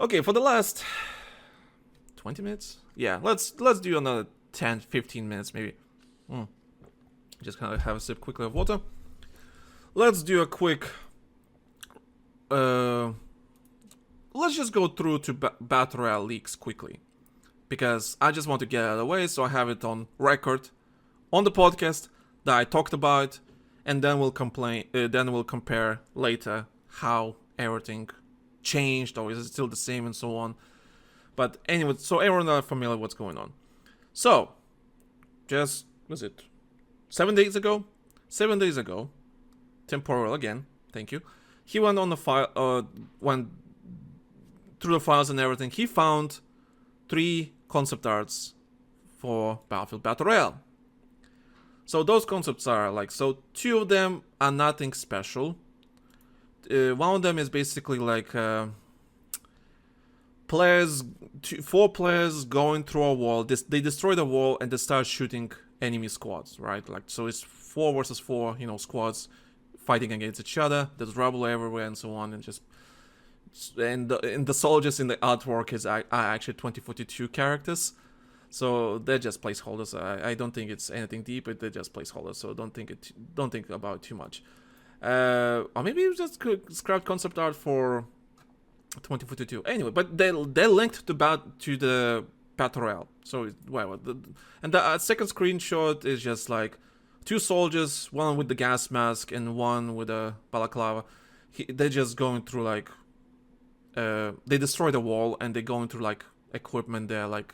Okay, for the last 20 minutes? Yeah, let's do another 10, 15 minutes maybe. Just kind of have a sip quickly of water. Let's do a quick... let's just go through to Battle Royale leaks quickly. Because I just want to get it out of the way, so I have it on record on the podcast that I talked about, and then we'll compare later how everything changed, or is it still the same, and so on. But anyway, so everyone are familiar with what's going on. So, just, was it 7 days ago? 7 days ago, temporal again, thank you. He went on the file, went through the files and everything. He found 3 concept arts for Battlefield Battle Royale. So those concepts are like, so 2 of them are nothing special. One of them is basically like 4 players going through a wall. They destroy the wall and they start shooting enemy squads, right? Like, so it's 4 versus 4, squads fighting against each other. There's rubble everywhere and so on, and the soldiers in the artwork are actually 2042 characters. So they're just placeholders. I don't think it's anything deep, but they're just placeholders. So don't think about it too much. Or maybe you just could scrap concept art for 2042. Anyway, but they're linked to the Battle Royale. So and the second screenshot is just like 2 soldiers, one with the gas mask and one with a balaclava. They're just going through like they destroy the wall and they're going through like equipment there, like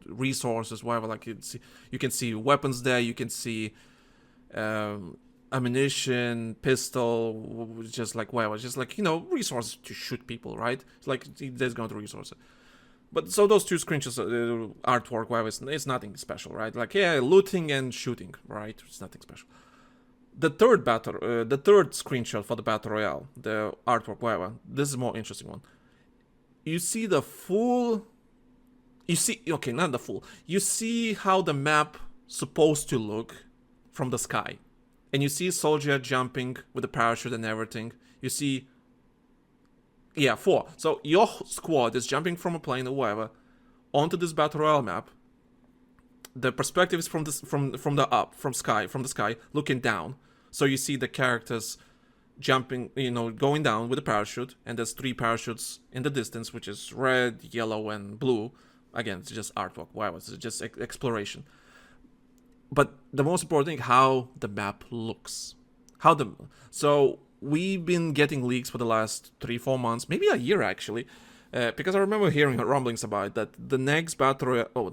resources, whatever. Like you can see weapons there. You can see ammunition, pistol, just like whatever, just like resources to shoot people, right? It's like there's going to resources. But so those 2 screenshots, artwork, whatever, it's nothing special, right? Like looting and shooting, right? It's nothing special. The third screenshot for the Battle Royale, the artwork, whatever. This is a more interesting one. You see the full. Okay, not the full. You see how the map supposed to look from the sky. And you see a soldier jumping with a parachute and everything. You see... Yeah, 4. So your squad is jumping from a plane or whatever onto this Battle Royale map. The perspective is from the sky, looking down. So you see the characters jumping, going down with a parachute. And there's 3 parachutes in the distance, which is red, yellow, and blue. Again, it's just artwork, whatever, it's just exploration. But the most important thing, how the map looks. So we've been getting leaks for the last 3-4 months, maybe a year actually, because I remember hearing rumblings about it, that the next Battle Royale,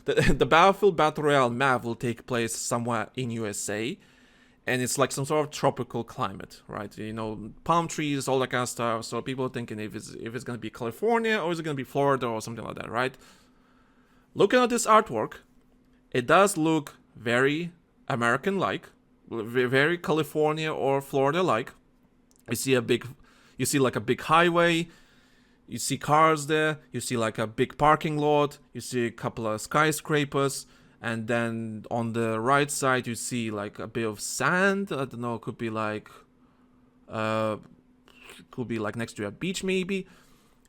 the Battlefield Battle Royale map will take place somewhere in USA, and it's like some sort of tropical climate, right? Palm trees, all that kind of stuff. So people are thinking if it's gonna be California or is it gonna be Florida or something like that, right? Looking at this artwork, it does look very American-like, very California or Florida-like. You see like a big highway. You see cars there. You see like a big parking lot. You see a couple of skyscrapers. And then on the right side, you see like a bit of sand. I don't know, could be like next to a beach maybe.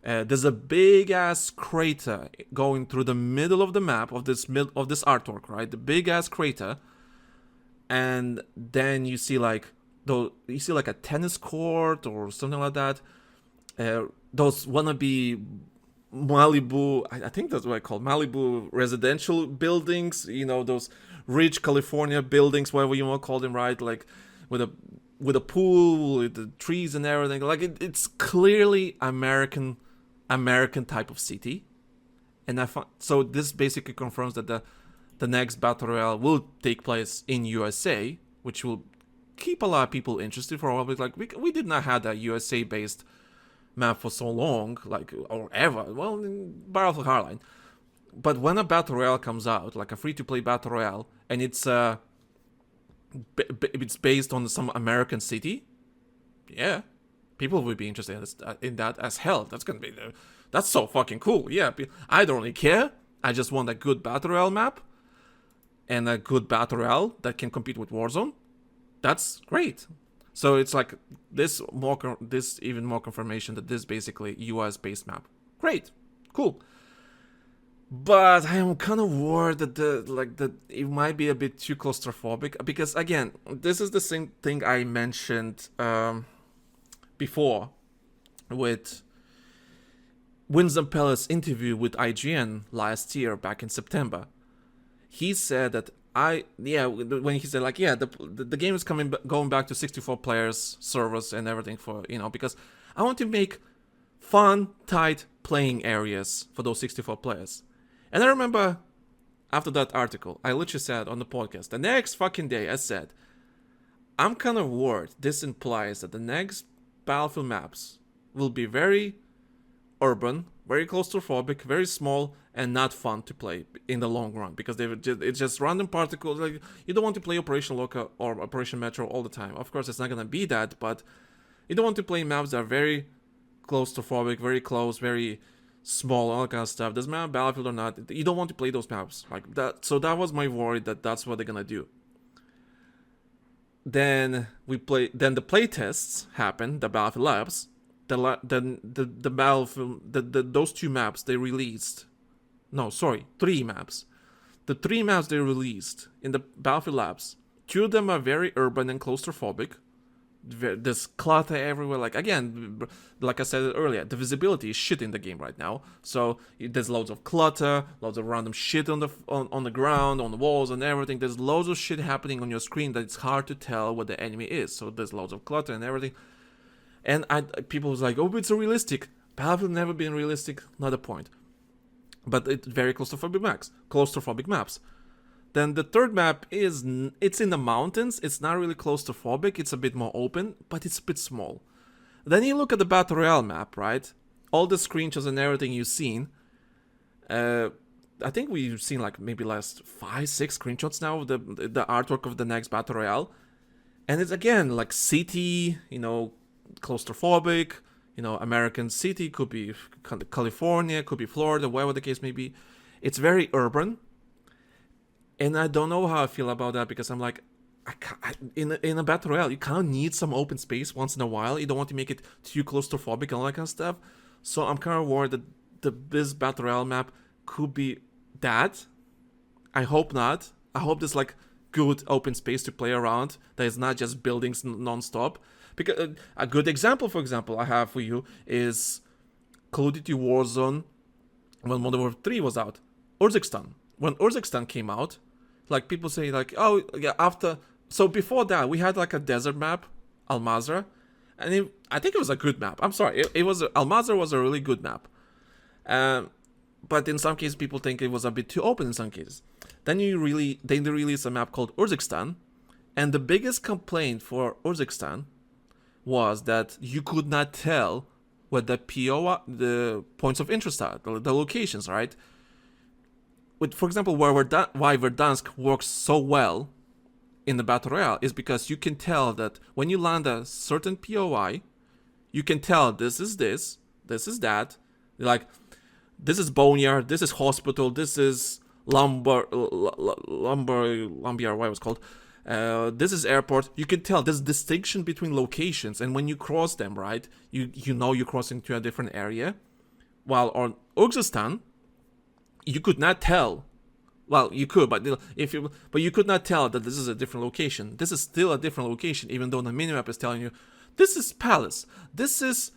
There's a big ass crater going through the middle of the map of this artwork, right? The big ass crater. And then you see like a tennis court or something like that. Those wannabe Malibu, I think that's what I call Malibu residential buildings, those rich California buildings, whatever you want to call them, right? Like with a pool, with the trees and everything. Like it's clearly American type of city. And so this basically confirms that the next Battle Royale will take place in USA, which will keep a lot of people interested for a while. Like we did not have that USA based map for so long, like, or ever. Well, in Battlefield Hardline. But when a Battle Royale comes out, like a free-to-play Battle Royale, and it's based on some American city, yeah, people will be interested in that as hell. That's so fucking cool. Yeah, I don't really care. I just want a good Battle Royale map and a good Battle Royale that can compete with Warzone. That's great. So it's like this even more confirmation that this is basically US based map. Great, cool. But I am kind of worried that that it might be a bit too claustrophobic, because again, this is the same thing I mentioned before with Winston Pell's interview with IGN last year, back in September. He said that when he said like, the game is going back to 64 players, servers and everything, for, because I want to make fun, tight playing areas for those 64 players. And I remember after that article, I literally said on the podcast, the next fucking day, I said, I'm kind of worried this implies that the next Battlefield maps will be very urban, very claustrophobic, very small, and not fun to play in the long run, because it's just random particles. Like, you don't want to play Operation Loca or Operation Metro all the time. Of course, it's not gonna be that, but you don't want to play maps that are very claustrophobic, very close, very small, all that kind of stuff. Doesn't matter Battlefield or not. You don't want to play those maps like that. So that was my worry, that that's what they're gonna do. Then the play tests happened, the Battlefield Labs. The Battlefield, those two maps they released. No, sorry, 3 maps. The 3 maps they released in the Battlefield Labs, 2 of them are very urban and claustrophobic. There's clutter everywhere. Like, again, like I said earlier, the visibility is shit in the game right now. So there's loads of clutter, loads of random shit on the ground, on the walls and everything. There's loads of shit happening on your screen that it's hard to tell what the enemy is. So there's loads of clutter and everything. And people was like, oh, it's so realistic. Battlefield never been realistic. Not a point. But it's very claustrophobic maps. Then the third map it's in the mountains. It's not really claustrophobic. It's a bit more open, but it's a bit small. Then you look at the Battle Royale map, right? All the screenshots and everything you've seen. I think we've seen like maybe last 5-6 screenshots now of the artwork of the next Battle Royale. And it's again like city, claustrophobic, American city, could be California, could be Florida, wherever the case may be. It's very urban. And I don't know how I feel about that, because I'm like, in a Battle Royale, you kind of need some open space once in a while. You don't want to make it too claustrophobic and all that kind of stuff. So I'm kind of worried that this Battle Royale map could be that. I hope not. I hope there's like good open space to play around. That is not just buildings non-stop. Because a good example, for example, I have for you is Call of Duty Warzone when Modern Warfare 3 was out. Urzikstan. When Urzikstan came out, like people say like, oh yeah, so before that we had like a desert map, Al-Mazrah, and I think it was a good map. I'm sorry, Al-Mazrah was a really good map. But in some cases people think it was a bit too open in some cases. Then they released a map called Urzikstan, and the biggest complaint for Urzikstan was that you could not tell what the points of interest are, the locations, right? For example, why Verdansk works so well in the Battle Royale is because you can tell that when you land a certain POI, you can tell this is that. Like, this is Boneyard, this is Hospital, this is Lumber, what it was called. This is Airport. You can tell there's distinction between locations, and when you cross them, right, you know you're crossing to a different area. While on Urzikstan, you could not tell. Well, you could, but you could not tell that this is a different location. This is still a different location, even though the minimap is telling you this is Palace, this is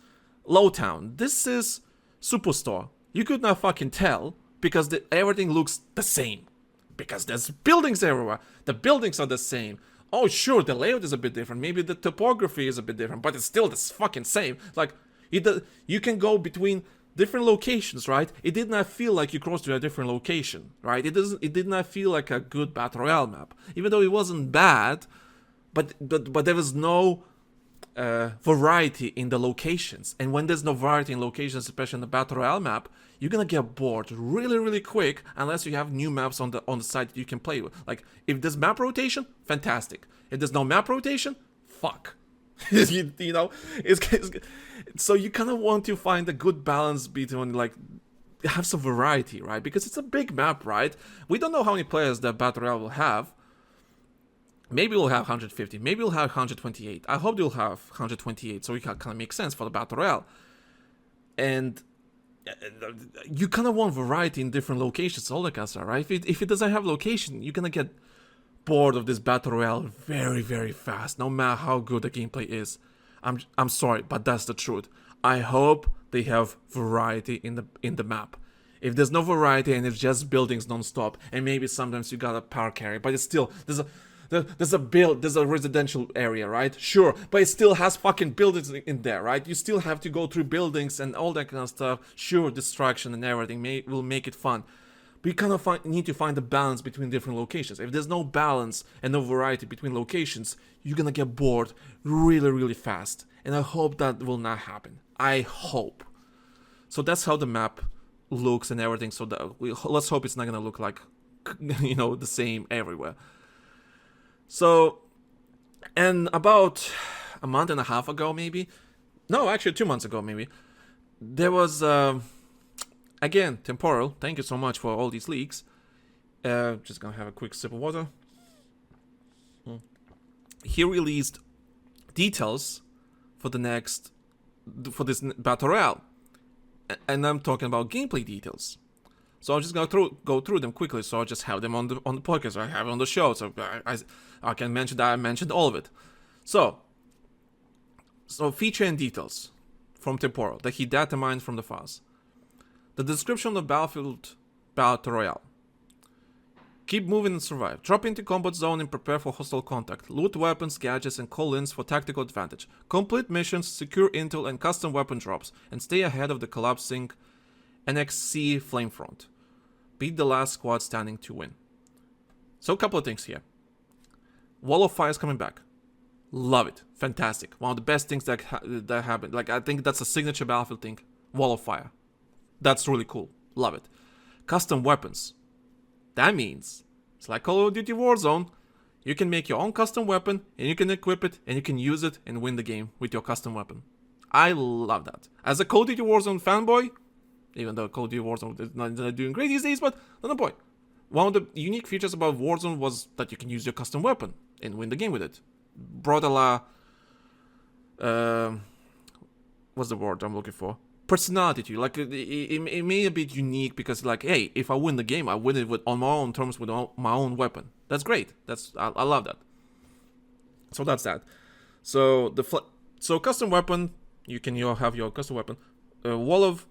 Lowtown, this is Superstore. You could not fucking tell because everything looks the same. Because there's buildings everywhere. The buildings are the same. Oh, sure, the layout is a bit different. Maybe the topography is a bit different, but it's still the fucking same. Like, you can go between different locations, right? It did not feel like you crossed to a different location, right? It did not feel like a good Battle Royale map, even though it wasn't bad, but there was no variety in the locations. And when there's no variety in locations, especially in the Battle Royale map, you're gonna get bored really, really quick unless you have new maps on the site that you can play with. Like, if there's map rotation, fantastic. If there's no map rotation, fuck. So you kind of want to find a good balance between, like, have some variety, right? Because it's a big map, right? We don't know how many players that Battle Royale will have. Maybe we'll have 150, maybe we'll have 128. I hope they'll have 128, so it can kind of make sense for the Battle Royale. And you kind of want variety in different locations, all that kind of stuff, right? If it doesn't have location, you're gonna get bored of this battle royale very, very fast, no matter how good the gameplay is. I'm sorry, but that's the truth. I hope they have variety in the map. If there's no variety and it's just buildings non-stop, and maybe sometimes you got a power carry, but it's still there's a residential area, right? Sure, but it still has fucking buildings in there, right? You still have to go through buildings and all that kind of stuff. Sure, distraction and everything will make it fun. But you kind of need to find a balance between different locations. If there's no balance and no variety between locations, you're gonna get bored really, really fast. And I hope that will not happen. I hope. So that's how the map looks and everything. So let's hope it's not gonna look like, the same everywhere. So, and about a month and a half ago, maybe. No, actually 2 months ago, maybe. There was... Again, Temporal, thank you so much for all these leaks. Just gonna have a quick sip of water. He released details for this Battle Royale. And I'm talking about gameplay details. So I'm just gonna go through them quickly, so I just have them on the podcast, or I have it on the show, so I can mention that I mentioned all of it. So feature and details from Temporal that he data mined from the files. The description of Battlefield Battle Royale. Keep moving and survive. Drop into combat zone and prepare for hostile contact. Loot weapons, gadgets, and call-ins for tactical advantage. Complete missions, secure intel and custom weapon drops, and stay ahead of the collapsing NXC Flamefront. Beat the last squad standing to win. So a couple of things here. Wall of Fire is coming back. Love it. Fantastic. One of the best things that happened. Like, I think that's a signature Battlefield thing. Wall of Fire. That's really cool. Love it. Custom weapons. That means it's like Call of Duty Warzone. You can make your own custom weapon and you can equip it and you can use it and win the game with your custom weapon. I love that. As a Call of Duty Warzone fanboy, even though Call of Duty Warzone is not doing great these days, but not the point. One of the unique features about Warzone was that you can use your custom weapon and win the game with it. Brought a la... what's the word I'm looking for? Personality to you. Like, it made a bit unique because, like, hey, if I win the game, I win it on my own terms with my own weapon. That's great. I love that. So that's that. So custom weapon, you have your custom weapon. Wall of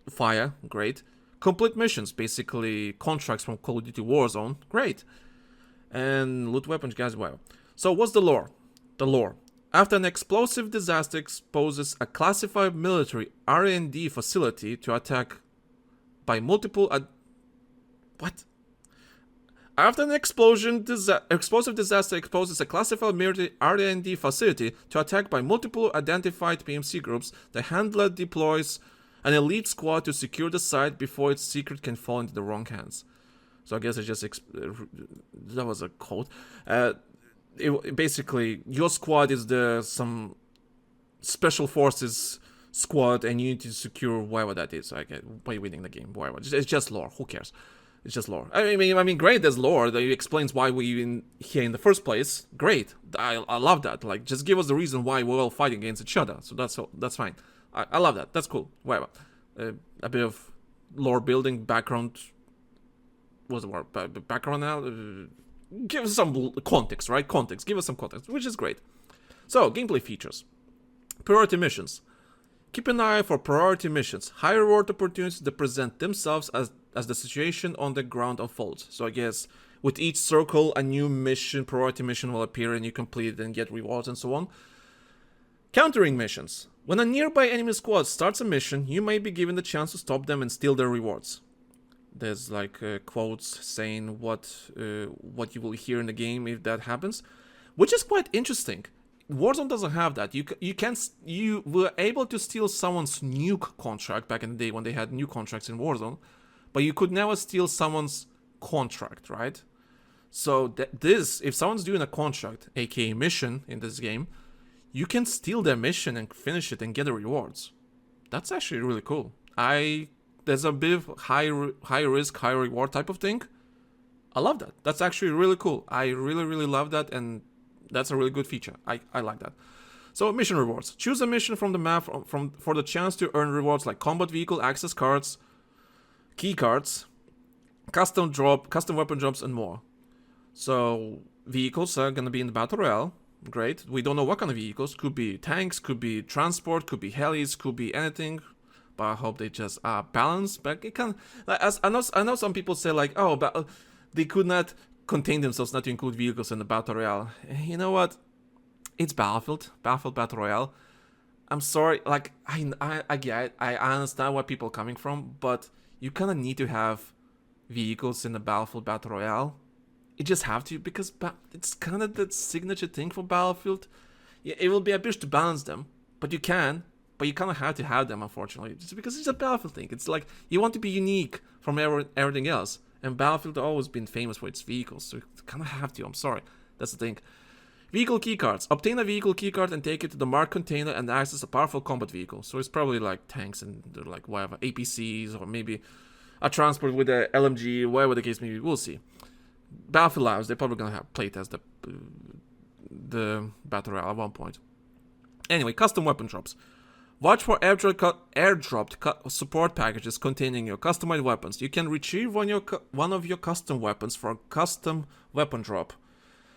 Fire, great. Complete missions, basically contracts from Call of Duty Warzone, great. And loot weapons, guys, wow. So what's the lore? The lore. After an explosive disaster exposes a classified military R&D facility to attack by multiple... What? After an explosive disaster exposes a classified military R&D facility to attack by multiple identified PMC groups, the handler deploys an elite squad to secure the site before its secret can fall into the wrong hands. So I guess it just... that was a quote. Basically, your squad is some special forces squad, and you need to secure whatever that is. Like, by winning the game, whatever. It's just lore. Who cares? It's just lore. I mean, great. There's lore that explains why we're even here in the first place. Great. I love that. Like, just give us the reason why we're all fighting against each other. So that's fine. I love that. That's cool. Whatever. A bit of lore building, background. What's the word? Background now. Give us some context, right? Context. Give us some context, which is great. So, gameplay features. Priority missions. Keep an eye for priority missions. High reward opportunities that present themselves as the situation on the ground unfolds. So I guess with each circle, a new priority mission will appear and you complete it and get rewards and so on. Countering missions. When a nearby enemy squad starts a mission, you may be given the chance to stop them and steal their rewards. There's like quotes saying what you will hear in the game if that happens, which is quite interesting. Warzone doesn't have that. You were able to steal someone's nuke contract back in the day when they had new contracts in Warzone, but you could never steal someone's contract, right? So if someone's doing a contract, aka mission in this game, you can steal their mission and finish it and get the rewards. That's actually really cool. There's a bit of high risk, high reward type of thing. I love that. That's actually really cool. I really, really love that, and that's a really good feature. I like that. So mission rewards. Choose a mission from the map for the chance to earn rewards like combat vehicle, access cards, key cards, custom weapon drops, and more. So vehicles are gonna be in the Battle Royale. Great. We don't know what kind of vehicles. Could be tanks, could be transport, could be helis, could be anything. But I hope they just are balanced. But it can. As I know some people say like, oh, but they could not contain themselves not to include vehicles in the Battle Royale. You know what? It's Battlefield Battle Royale. I'm sorry, like I get it. I understand where people are coming from, but you kind of need to have vehicles in the Battlefield Battle Royale. You just have to, because it's kind of the signature thing for Battlefield. Yeah, it will be a bitch to balance them, but you kind of have to have them, unfortunately, just because it's a Battlefield thing. It's like you want to be unique from everything else, and Battlefield has always been famous for its vehicles, so you kind of have to. I'm sorry, that's the thing. Vehicle keycards. Obtain a vehicle keycard and take it to the marked container and access a powerful combat vehicle. So it's probably like tanks and like whatever, APCs, or maybe a transport with a LMG, whatever the case may be. We'll see. Battlefield Labs, they're probably gonna have playtest the Battle Royale at one point. Anyway, custom weapon drops. Watch for airdropped support packages containing your customized weapons. You can retrieve one of your custom weapons for a custom weapon drop.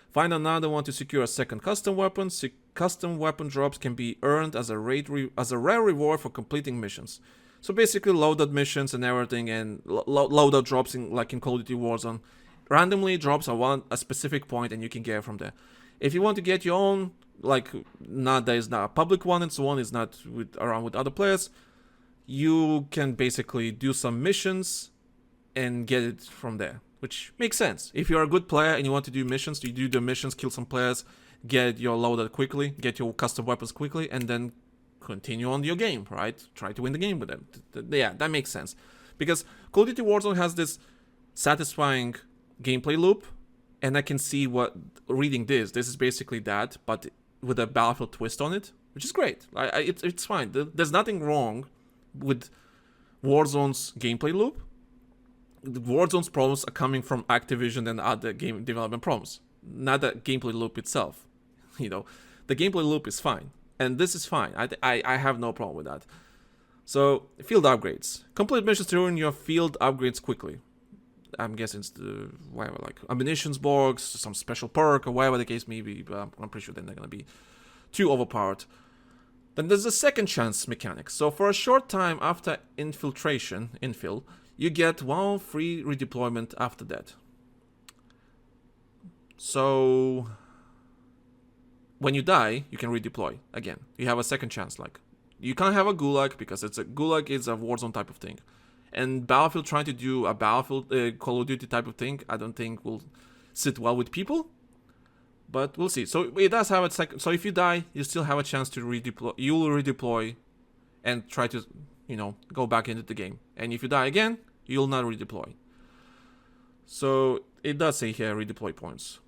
Find another one to secure a second custom weapon. Custom weapon drops can be earned as a rare reward for completing missions. So basically, loadout missions and everything, and loadout drops in Call of Duty Warzone. Randomly drops a specific point, and you can get it from there. If you want to get your own, there's not a public one and so on, it's not around with other players, you can basically do some missions and get it from there, which makes sense. If you're a good player and you want to do missions, you do the missions, kill some players, get your loadout quickly, get your custom weapons quickly, and then continue on your game, right? Try to win the game with them. Yeah, that makes sense. Because Call of Duty Warzone has this satisfying gameplay loop, and I can see reading this is basically that, but with a Battlefield twist on it, which is great. It's fine. There's nothing wrong with Warzone's gameplay loop. Warzone's problems are coming from Activision and other game development problems, not the gameplay loop itself. The gameplay loop is fine, and this is fine. I have no problem with that. So, field upgrades. Complete missions to earn your field upgrades quickly. I'm guessing it's whatever, like ammunitions box, some special perk, or whatever the case may be, but I'm pretty sure they're not going to be too overpowered. Then there's a second chance mechanic. So for a short time after infill, you get one free redeployment after that. So when you die, you can redeploy again. You have a second chance. Like, you can't have a gulag, because gulag is a Warzone type of thing. And Battlefield trying to do a Battlefield Call of Duty type of thing, I don't think will sit well with people. But we'll see. So it does have a second. So if you die, you still have a chance to redeploy. You will redeploy and try to, go back into the game. And if you die again, you'll not redeploy. So it does say here redeploy points.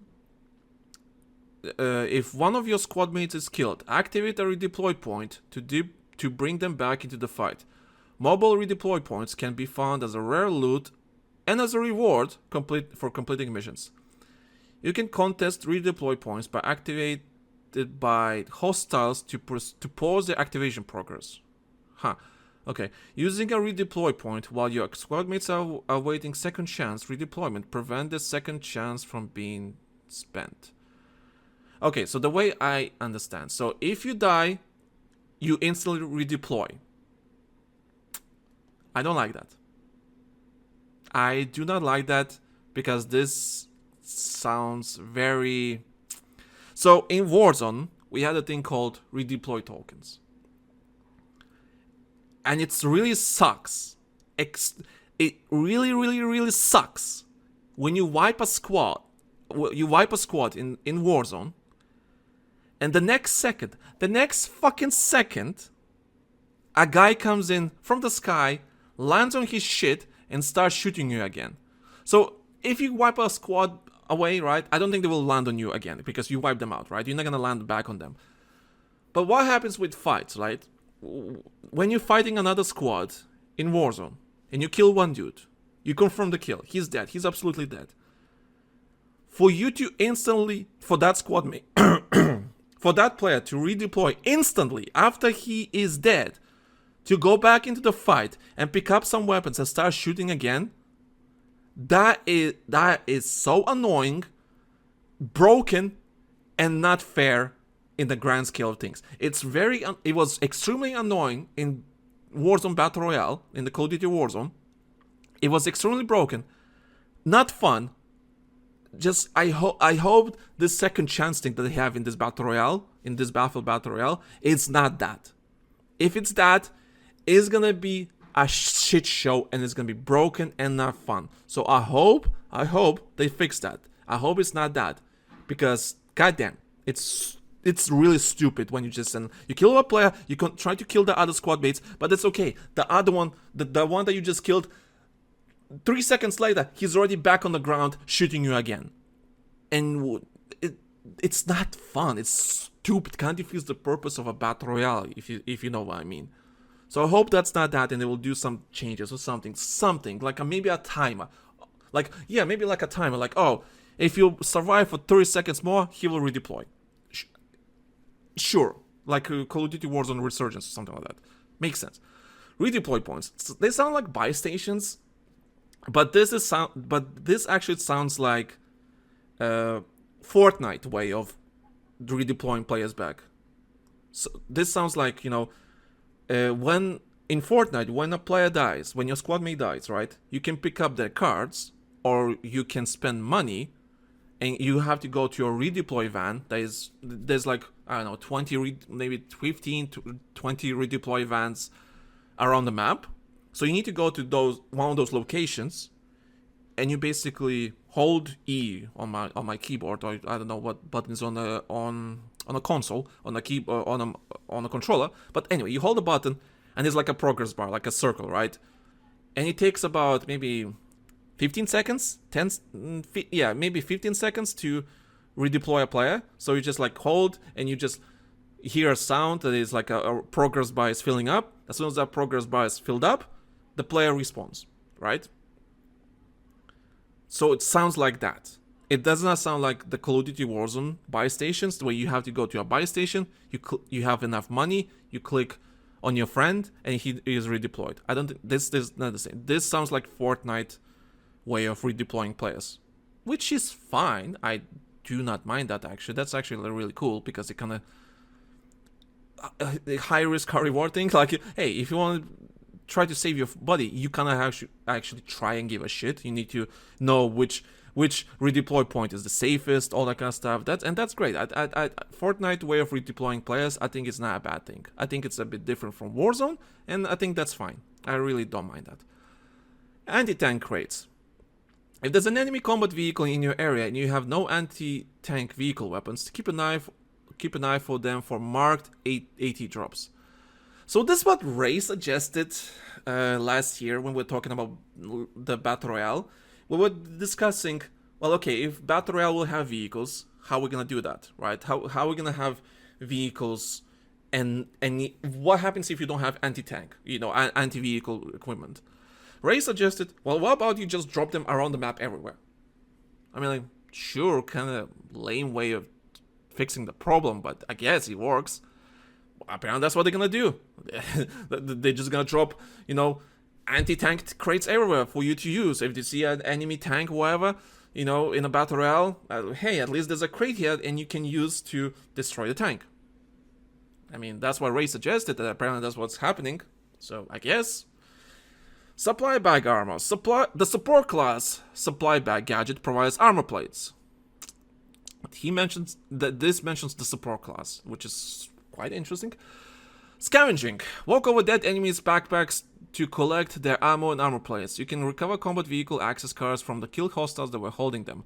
If one of your squad mates is killed, activate a redeploy point to bring them back into the fight. Mobile redeploy points can be found as a rare loot and as a reward for completing missions. You can contest redeploy points by activated by hostiles to pause their activation progress. Okay. Using a redeploy point while your squad mates are awaiting second chance redeployment prevent the second chance from being spent. Okay, so the way I understand. So if you die, you instantly redeploy. I don't like that. I do not like that, because this sounds very... So in Warzone, we had a thing called redeploy tokens. And it really sucks. It really, really, really sucks when you wipe a squad. You wipe a squad in Warzone, and the next fucking second, a guy comes in from the sky, lands on his shit, and starts shooting you again. So if you wipe a squad away, right, I don't think they will land on you again, because you wipe them out, right? You're not gonna land back on them. But what happens with fights, right? When you're fighting another squad in Warzone, and you kill one dude, you confirm the kill, he's dead, he's absolutely dead. For you to instantly, for that squad mate, For that player to redeploy instantly after he is dead, to go back into the fight and pick up some weapons and start shooting again, that is so annoying, broken, and not fair in the grand scale of things. It was extremely annoying in Warzone Battle Royale, in the Call of Duty Warzone. It was extremely broken, not fun. Just I hope this second chance thing that they have in this Battle Royale, in this Battlefield Battle Royale, it's not that. If it's that, it's gonna be a shit show and it's gonna be broken and not fun. So I hope they fix that. I hope it's not that, because goddamn, it's really stupid when you just you kill a player, you can try to kill the other squad mates, but it's okay. The other one, the one that you just killed, 3 seconds later, he's already back on the ground shooting you again. And it's not fun. It's stupid. Kind of defeats the purpose of a battle royale, if you know what I mean. So I hope that's not that, and they will do some changes or something like maybe a timer. Maybe like a timer. Like, oh, if you survive for 30 seconds more, he will redeploy. Sure, like Call of Duty Warzone Resurgence or something like that. Makes sense. Redeploy points. They sound like buy stations. But this actually sounds like Fortnite way of redeploying players back. So this sounds like, when in Fortnite, when a player dies, when your squad mate dies, right? You can pick up their cards, or you can spend money, and you have to go to your redeploy van. There's like, I don't know, maybe 15 to 20 redeploy vans around the map. So you need to go to one of those locations, and you basically hold E on my keyboard, or I don't know what button is on a console, on a controller. But anyway, you hold the button, and there's like a progress bar, like a circle, right? And it takes about maybe 15 seconds, maybe 15 seconds to redeploy a player. So you just like hold, and you just hear a sound that is like a progress bar is filling up. As soon as that progress bar is filled up, the player respawns, right? So it sounds like that. It does not sound like the Call of Duty Warzone buy stations, where you have to go to a buy station, you have enough money, you click on your friend, and he is redeployed. I don't think this is not the same. This sounds like Fortnite way of redeploying players, which is fine. I do not mind that, actually. That's actually really cool, because it kind of high risk, high reward thing. Like, hey, if you want to try to save your body, you kind of actually try and give a shit. You need to know which redeploy point is the safest, all that kind of stuff. That's great. Fortnite way of redeploying players, I think it's not a bad thing. I think it's a bit different from Warzone, and I think that's fine. I really don't mind that. Anti-tank crates. If there's an enemy combat vehicle in your area and you have no anti-tank vehicle weapons, keep an eye for them for marked AT drops. So this is what Ray suggested last year when we were talking about the Battle Royale. We were discussing, well, okay, if Battle Royale will have vehicles, how are we going to do that, right? How are we going to have vehicles, and what happens if you don't have anti-tank, anti-vehicle equipment? Ray suggested, well, what about you just drop them around the map everywhere? I mean, like, sure, kind of lame way of fixing the problem, but I guess it works. Apparently that's what they're gonna do. They're just gonna drop, anti-tank crates everywhere for you to use. If you see an enemy tank, whatever, in a battle royale, hey, at least there's a crate here and you can use to destroy the tank. I mean, that's what Ray suggested, and apparently that's what's happening. So I guess. Supply bag armor. The support class supply bag gadget provides armor plates. He mentions that this mentions the support class, which is quite interesting. Scavenging. Walk over dead enemies' backpacks to collect their ammo and armor plates. You can recover combat vehicle access cards from the killed hostiles that were holding them.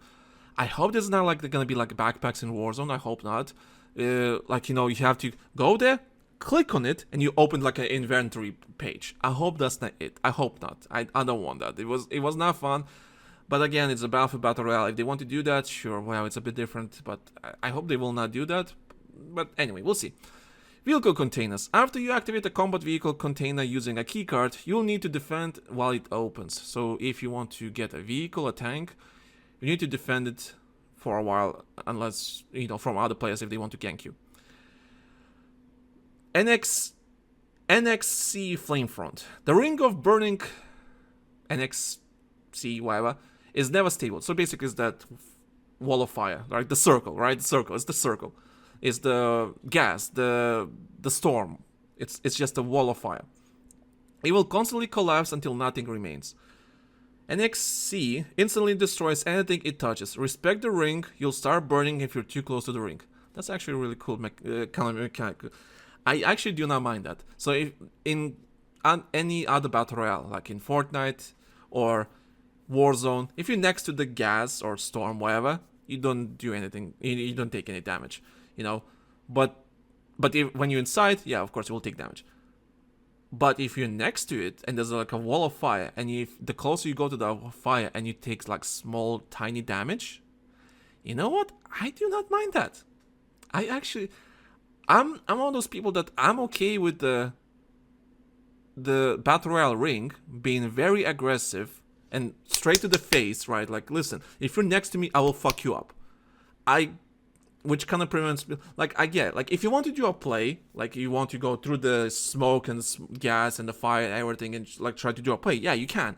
I hope this is not like they're gonna be like backpacks in Warzone. I hope not. You have to go there, click on it, and you open like an inventory page. I hope that's not it. I hope not. I don't want that. It was not fun. But again, it's a Battlefield Battle Royale. If they want to do that, sure. Well, it's a bit different, but I hope they will not do that. But anyway, we'll see. Vehicle containers. After you activate a combat vehicle container using a keycard, you'll need to defend while it opens. So if you want to get a vehicle, a tank, you need to defend it for a while, unless, from other players if they want to gank you. NXC Flamefront. The ring of burning NXC, whatever, is never stable. So basically it's that wall of fire, right? The circle, right? The circle. It's the circle. It's the gas, the storm. It's just a wall of fire. It will constantly collapse until nothing remains. NXC instantly destroys anything it touches. Respect the ring, you'll start burning if you're too close to the ring. That's actually a really cool kind of mechanic. I actually do not mind that. So if in any other battle royale, like in Fortnite or Warzone, if you're next to the gas or storm, whatever, you don't do anything. You don't take any damage, you know. But when you're inside, yeah, of course you will take damage. But if you're next to it and there's like a wall of fire, and if the closer you go to the fire and you take like small, tiny damage, you know what? I do not mind that. I'm one of those people that I'm okay with the battle royale ring being very aggressive and straight to the face, right? Like, listen, if you're next to me, I will fuck you up. Which kind of prevents, like, I get, like, if you want to do a play, like, you want to go through the smoke and gas and the fire and everything and, like, try to do a play, yeah, you can.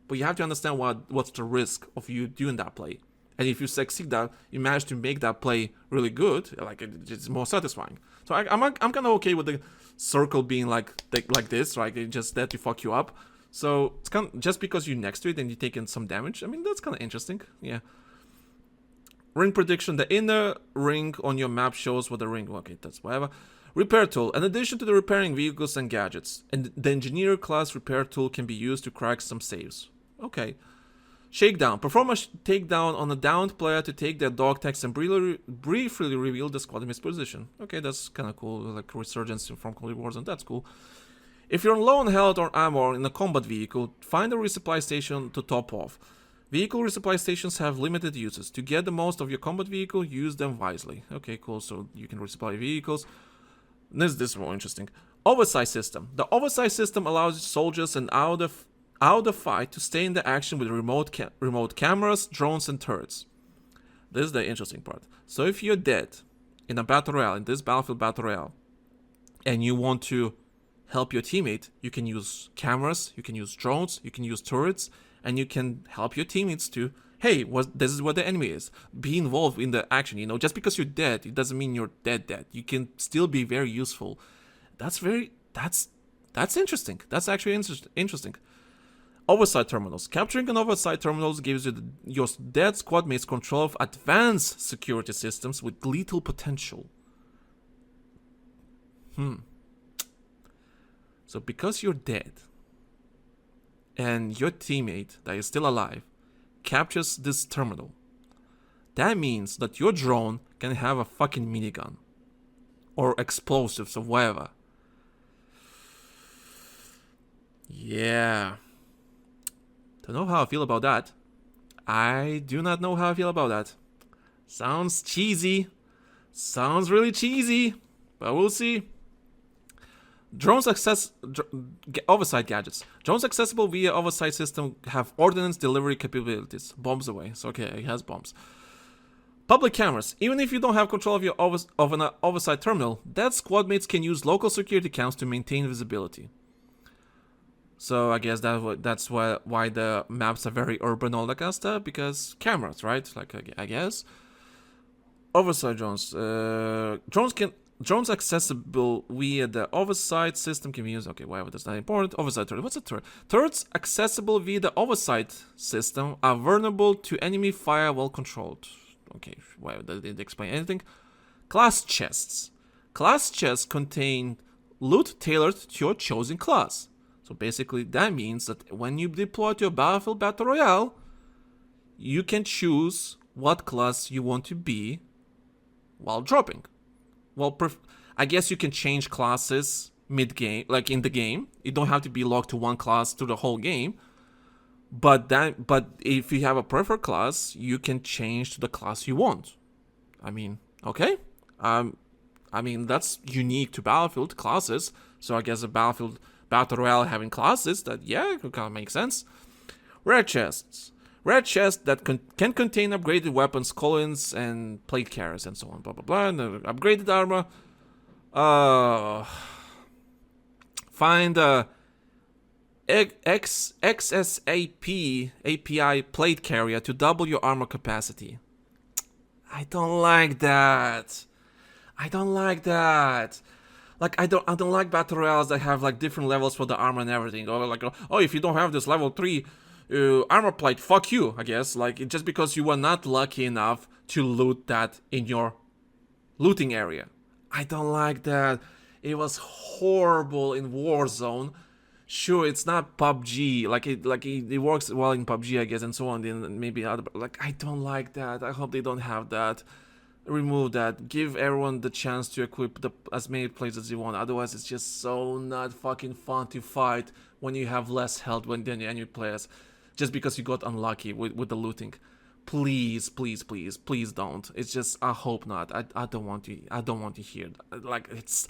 But you have to understand what's the risk of you doing that play. And if you succeed that, you manage to make that play really good, like, it's more satisfying. So I'm kind of okay with the circle being like this, right? It's just there to fuck you up. So it's kind of, just because you're next to it and you're taking some damage, I mean, that's kind of interesting, yeah. Ring prediction. The inner ring on your map shows what the ring... Okay, that's whatever. Repair tool. In addition to the repairing vehicles and gadgets, and the engineer class repair tool can be used to crack some saves. Okay. Shakedown. Perform a takedown on a downed player to take their dog tags and briefly reveal the squad mate's position. Okay, that's kind of cool. Like resurgence from Cold Warzone. That's cool. If you're low on health or ammo in a combat vehicle, find a resupply station to top off. Vehicle resupply stations have limited uses. To get the most of your combat vehicle, use them wisely. Okay, cool. So you can resupply vehicles. This is more interesting. Oversight system. The oversight system allows soldiers and out of the fight to stay in the action with remote cameras, drones, and turrets. This is the interesting part. So if you're dead in a battle royale, in this Battlefield battle royale, and you want to help your teammate, you can use cameras, you can use drones, you can use turrets, and you can help your teammates to, hey, this is where the enemy is. Be involved in the action, you know. Just because you're dead, it doesn't mean you're dead. You can still be very useful. That's interesting. That's actually interesting. Oversight terminals. Capturing an oversight terminals gives you your dead squad mates control of advanced security systems with lethal potential. So because you're dead, and your teammate that is still alive captures this terminal, that means that your drone can have a fucking minigun or explosives or whatever. Yeah. Don't know how I feel about that. I do not know how I feel about that. Sounds cheesy. Sounds really cheesy. But we'll see. Oversight gadgets. Drones accessible via oversight system have ordnance delivery capabilities. Bombs away. So okay, it has bombs. Public cameras. Even if you don't have control of your an oversight terminal, dead squad mates can use local security cams to maintain visibility. So I guess that's why the maps are very urban, all that kind of stuff, because cameras, right? Like I guess. Oversight drones. Drones accessible via the oversight system can be used. Okay, whatever, that's not important. Oversight turret. What's a turret? Turrets accessible via the oversight system are vulnerable to enemy fire while controlled. Okay, whatever, that didn't explain anything. Class chests. Class chests contain loot tailored to your chosen class. So basically, that means that when you deploy to a Battlefield Battle Royale, you can choose what class you want to be while dropping. Well, I guess you can change classes mid-game, like in the game. You don't have to be locked to one class through the whole game. But if you have a preferred class, you can change to the class you want. I mean, okay. I mean, that's unique to Battlefield classes. So I guess a Battlefield Battle Royale having classes, that, yeah, it kind of makes sense. Rare chests. Rare chests that can contain upgraded weapons, colons, and plate carriers, and so on, blah, blah, blah. And upgraded armor. Find XSAP API plate carrier to double your armor capacity. I don't like that. I don't like that. Like, I don't like battle royales that have like different levels for the armor and everything. Or like, oh, if you don't have this level 3 armor plate, fuck you, I guess. Like, just because you were not lucky enough to loot that in your looting area. I don't like that. It was horrible in Warzone. Sure, it's not PUBG. It works well in PUBG, I guess, and so on. And maybe other. Like, I don't like that. I hope they don't have that. Remove that. Give everyone the chance to equip as many plates as you want. Otherwise, it's just so not fucking fun to fight when you have less health than the enemy players, just because you got unlucky with the looting. Please, please, please, please don't. It's just, I hope not. I don't want to hear that. Like, it's,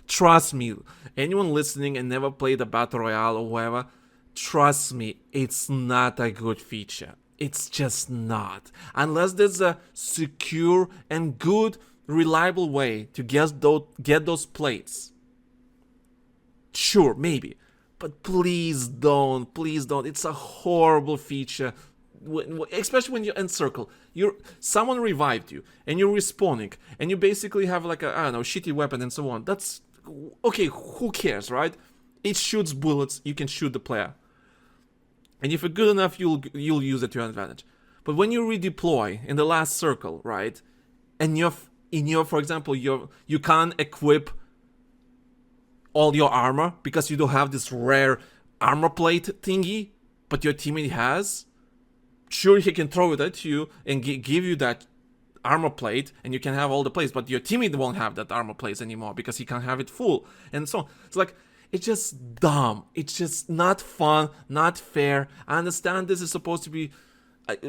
trust me, anyone listening and never played a battle royale or whatever, trust me, it's not a good feature. It's just not. Unless there's a secure and good, reliable way to get those plates. Sure, maybe. But please don't. Please don't. It's a horrible feature. Especially when you're in circle. Someone revived you, and you're respawning, and you basically have like a, I don't know, shitty weapon and so on. That's... okay, who cares, right? It shoots bullets, you can shoot the player. And if you're good enough, you'll use it to your advantage. But when you redeploy in the last circle, right? And for example, you can't equip all your armor because you don't have this rare armor plate thingy, but your teammate has. Sure, he can throw it at you and give you that armor plate, and you can have all the plates, but your teammate won't have that armor plate anymore because he can't have it full, and so on. It's like, it's just dumb. It's just not fun, not fair. I understand this is supposed to be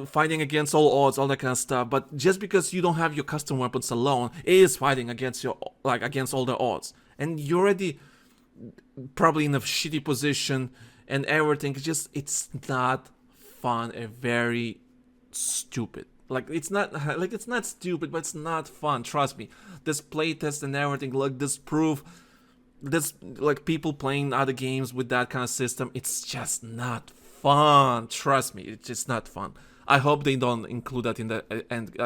fighting against all odds, all that kind of stuff, but just because you don't have your custom weapons alone, it is fighting against against all the odds, and you're already probably in a shitty position and everything. It's not fun and very stupid. Like, it's not stupid, but it's not fun. Trust me. This playtest and everything, like, this proof, this, like, people playing other games with that kind of system, it's just not fun. Trust me, it's just not fun. I hope they don't include that in the end.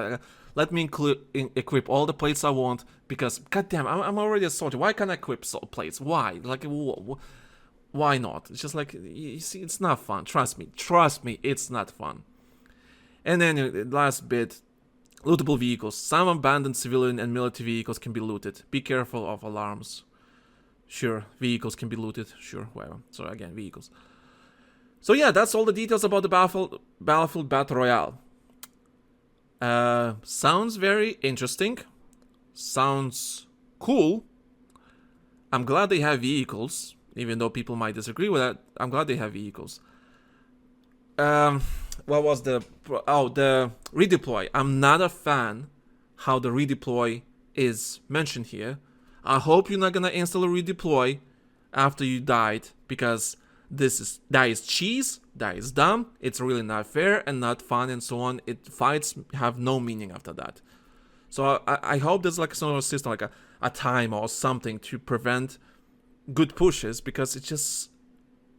Let me equip all the plates I want, because, goddamn, I'm already a soldier. Why can't I equip plates? Why? Like, why not? It's just like, you see, it's not fun. Trust me, it's not fun. And then the last bit, lootable vehicles. Some abandoned civilian and military vehicles can be looted. Be careful of alarms. Sure, vehicles can be looted. Sure, whatever. So again, vehicles. So yeah, that's all the details about the Battlefield Battle Royale. Sounds very interesting. Sounds cool. I'm glad they have vehicles, even though people might disagree with that. I'm glad they have vehicles. What was the redeploy? I'm not a fan how the redeploy is mentioned here. I hope you're not gonna install a redeploy after you died, because that is cheese, that is dumb, it's really not fair and not fun and so on. Fights have no meaning after that. So I hope there's like some sort of system, like a time or something to prevent good pushes, because it's just,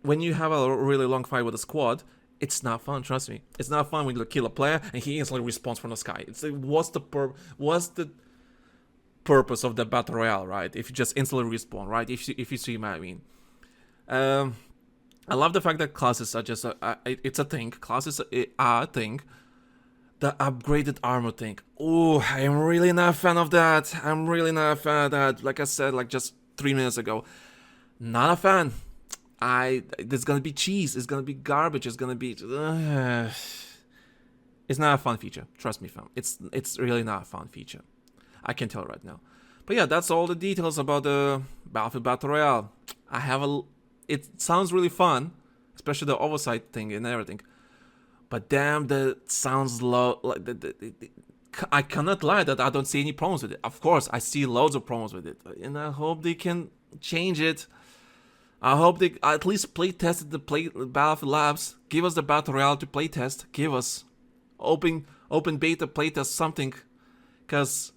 when you have a really long fight with a squad, it's not fun, trust me. It's not fun when you kill a player and he instantly respawns from the sky. It's like, what's the purpose of the battle royale, right? If you just instantly respawn, right? If you see what I mean. I love the fact that classes are just it's a thing. Classes are a thing. The upgraded armor thing. Oh, I'm really not a fan of that. Like I said, like just 3 minutes ago, not a fan. There's gonna be cheese. It's gonna be garbage. It's gonna be. It's not a fun feature. Trust me, fam. It's really not a fun feature. I can tell right now. But yeah, that's all the details about the Battlefield Battle Royale. It sounds really fun, especially the oversight thing and everything. But damn, that sounds low. Like I cannot lie that I don't see any problems with it. Of course, I see loads of problems with it, and I hope they can change it. I hope they at least play tested the Battlefield Labs. Give us the Battle Royale to play test. Give us open beta play test, something. Cause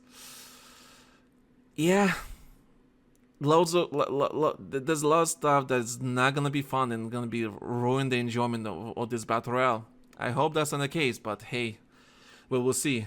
yeah, There's a lot of stuff that's not gonna be fun and gonna be ruin the enjoyment of this battle royale. I hope that's not the case, but hey, we will see.